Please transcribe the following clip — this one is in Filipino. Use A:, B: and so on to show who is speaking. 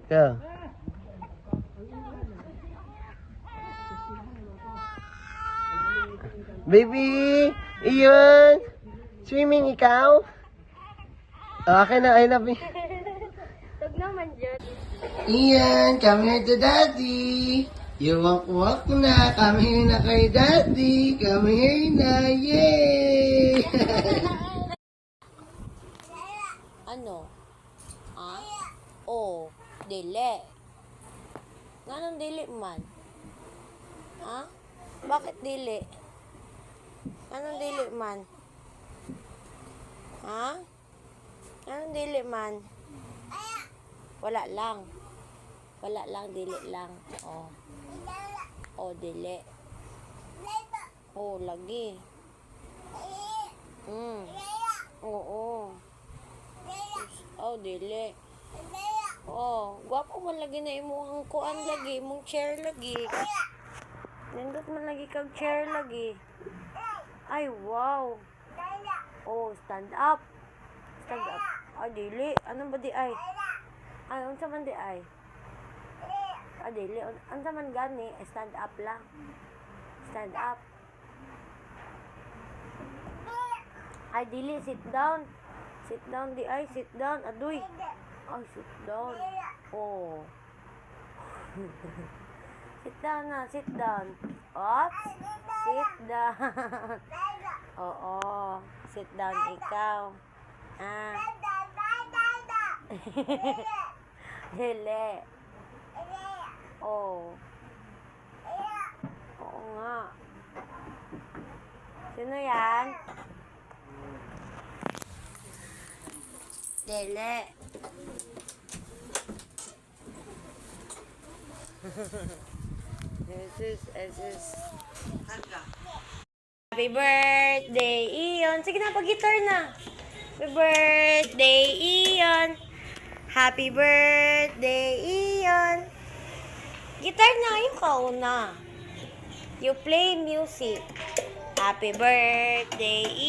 A: Ito. Baby! Iyon! Swimming ikaw? Okay na, I love you.
B: Tag naman dyan.
A: Iyan, come here to daddy. You walk na, come here na kay daddy. Come here na, yay!
B: Ano? Ha? Oh, dili. Anong dili man? Ha? Bakit dili? Anong dili man? Ha? Anong dili man? Wala lang. Wala lang, dili lang. Oh. Oh, dili. Oh, lagi. Oo. Oh, dili. Oh, gwapo man lagi na imong kuan lagi, imong chair lagi. Nindot man lagi kag chair lagi. Ay, wow. Oh, stand up. Stand up. Ay, dili. Ano ba di ay? Ay, unsa man di ay? Ah, dili. Unsa man gani? Stand up lang. Stand up. Ay, dili. Sit down. Sit down di ay. Sit down. Aduy. Ay, sit down. Oh. Sit down na. Sit down. Oops. Sit down. Oo. Sit down ikaw. Ah. Dili. Oh. Oo nga. Sino yan? Dili. Jesus. Happy birthday, Ion. Sige na, pag-guitar na. Happy birthday, Ion. Happy birthday, Ion. Guitar na, yung kauna. You play music. Happy birthday, Ion.